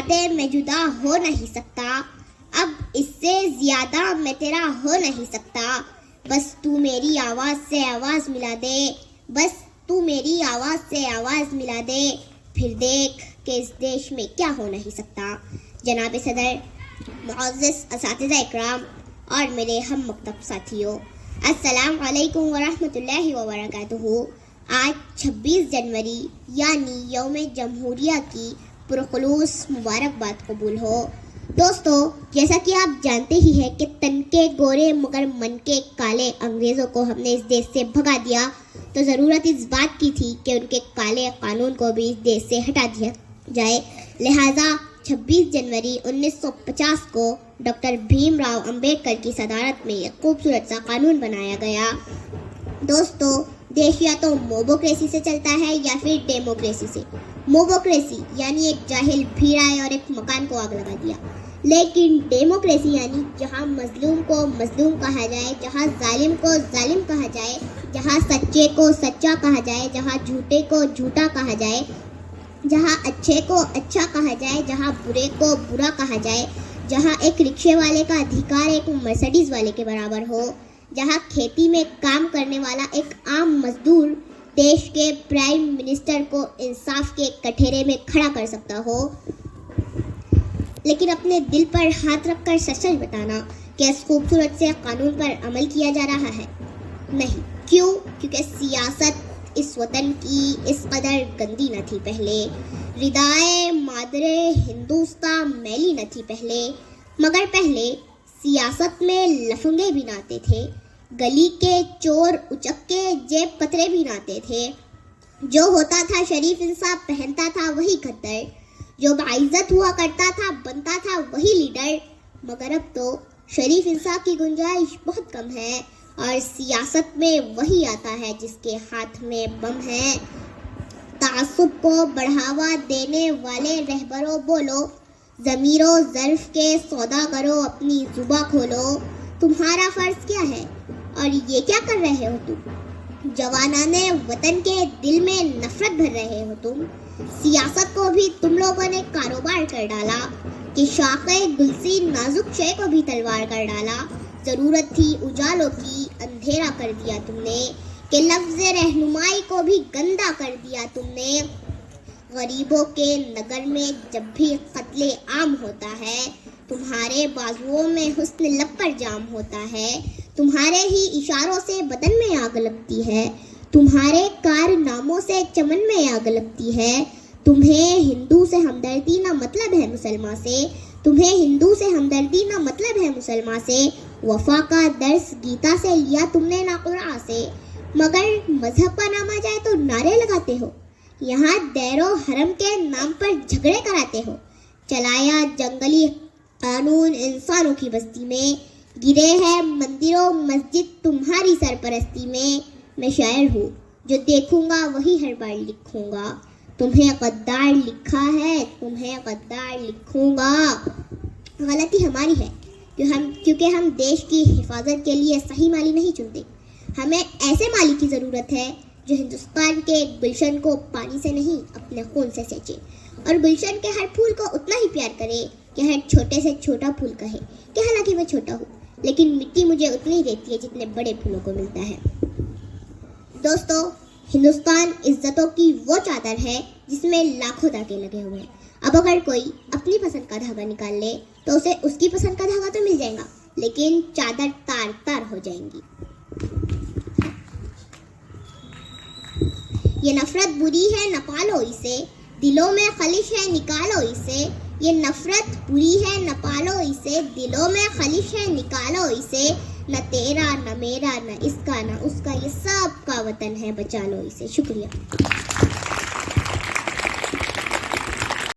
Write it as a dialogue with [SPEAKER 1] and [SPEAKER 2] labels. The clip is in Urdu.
[SPEAKER 1] زیادہ میں جدا ہو نہیں سکتا، اب اس سے زیادہ میں تیرا ہو نہیں سکتا، بس تو میری آواز سے آواز ملا دے، بس تو میری آواز سے آواز ملا دے، پھر دیکھ کہ اس دیش میں کیا ہو نہیں سکتا۔ جناب صدر، معزز اساتذہ اکرام اور میرے ہم مکتب ساتھیوں، السلام علیکم ورحمۃ اللہ وبرکاتہ۔ آج 26 جنوری یعنی یوم جمہوریہ کی پرخلوص مبارکباد قبول ہو۔ دوستو، جیسا کہ آپ جانتے ہی ہیں کہ تن کے گورے مگر من کے کالے انگریزوں کو ہم نے اس دیش سے بھگا دیا، تو ضرورت اس بات کی تھی کہ ان کے کالے قانون کو بھی اس دیش سے ہٹا دیا جائے۔ لہٰذا 26 جنوری 1950 کو ڈاکٹر بھیم راؤ امبیڈکر کی صدارت میں ایک خوبصورت سا قانون بنایا گیا۔ دوستو، دیش یا تو موبوکریسی سے چلتا ہے یا پھر ڈیموکریسی سے۔ موبوکریسی یعنی ایک جاہل بھیڑ آئے اور ایک مکان کو آگ لگا دیا، لیکن ڈیموکریسی یعنی جہاں مظلوم کو مظلوم کہا جائے، جہاں ظالم کو ظالم کہا جائے، جہاں سچے کو سچا کہا جائے، جہاں جھوٹے کو جھوٹا کہا جائے، جہاں اچھے کو اچھا کہا جائے، جہاں برے کو برا کہا جائے، جہاں ایک رکشے والے کا ادھیکار ایک مرسڈیز والے کے برابر ہو، جہاں کھیتی میں کام کرنے والا ایک عام مزدور دیش کے پرائم منسٹر کو انصاف کے کٹہرے میں کھڑا کر سکتا ہو۔ لیکن اپنے دل پر ہاتھ رکھ کر سچ سچ بتانا کہ اس خوبصورت سے قانون پر عمل کیا جا رہا ہے؟ نہیں۔ کیوں؟ کیونکہ سیاست اس وطن کی اس قدر گندی نہ تھی پہلے، ردائے مادر ہندوستان میلی نہ تھی پہلے، مگر پہلے سیاست میں لفنگے بھی نہ آتے تھے، گلی کے چور اچکے جیب کترے بھی نہ آتے تھے، جو ہوتا تھا شریف انصاف پہنتا تھا وہی کھدر، جو باعزت ہوا کرتا تھا بنتا تھا وہی لیڈر، مگر اب تو شریف انصاف کی گنجائش بہت کم ہے اور سیاست میں وہی آتا ہے جس کے ہاتھ میں بم ہے۔ تعصب کو بڑھاوا دینے والے رہبروں بولو، ضمیر و ظرف کے سوداگروں اپنی زباں کھولو، تمہارا فرض کیا ہے اور یہ کیا کر رہے ہو تم؟ جوانان وطن کے دل میں نفرت بھر رہے ہو تم۔ سیاست کو بھی تم لوگوں نے کاروبار کر ڈالا کہ شاخے گلسی نازک شے کو بھی تلوار کر ڈالا۔ ضرورت تھی اجالوں کی، اندھیرا کر دیا تم نے، کہ لفظ رہنمائی کو بھی گندا کر دیا تم نے۔ غریبوں کے نگر میں جب بھی قتل عام ہوتا ہے، تمہارے بازوؤں میں حسن لب پر جام ہوتا ہے، تمہارے ہی اشاروں سے بدن میں آگ لگتی ہے، تمہارے کارناموں سے چمن میں آگ لگتی ہے۔ تمہیں ہندو سے ہمدردی نہ مطلب ہے مسلمان سے، تمہیں ہندو سے ہمدردی نہ مطلب ہے مسلمان سے۔ وفا کا درس گیتا سے لیا تم نے نہ قرآن سے، مگر مذہب کا نام آ جائے تو نعرے لگاتے ہو، یہاں دیر و حرم کے نام پر جھگڑے کراتے ہو۔ چلایا جنگلی قانون انسانوں کی بستی میں، گرے ہیں مندر و مسجد تمہاری سرپرستی میں۔ میں شاعر ہوں، جو دیکھوں گا وہی ہر بار لکھوں گا، تمہیں غدار لکھا ہے تمہیں غدار لکھوں گا۔ غلطی ہماری ہے کیونکہ ہم دیش کی حفاظت کے لیے صحیح مالی نہیں چنتے۔ ہمیں ایسے مالی کی ضرورت ہے جو ہندوستان کے گلشن کو پانی سے نہیں اپنے خون سے سینچے، اور گلشن کے ہر پھول کو اتنا ہی پیار کرے کہ ہر چھوٹے سے چھوٹا پھول کہے کہ حالانکہ میں چھوٹا ہوں لیکن مٹی مجھے اتنی ہی دیتی ہے جتنے بڑے پھولوں کو ملتا ہے۔ دوستو، ہندوستان عزتوں کی وہ چادر ہے جس میں لاکھوں دھاگے لگے ہوئے ہیں۔ اب اگر کوئی اپنی پسند کا دھاگا نکال لے تو اسے اس کی پسند کا دھاگا تو مل جائے گا، لیکن چادر تار تار ہو جائیں گی۔ یہ نفرت بری ہے نہ پالو اسے، دلوں میں خلش ہے نکالو اسے۔ یہ نفرت بری ہے نہ پالو اسے، دلوں میں خلش ہے نکالو اسے۔ نہ تیرا نہ میرا نہ اس کا نہ اس کا، یہ سب کا وطن ہے، بچا لو اسے۔ شکریہ۔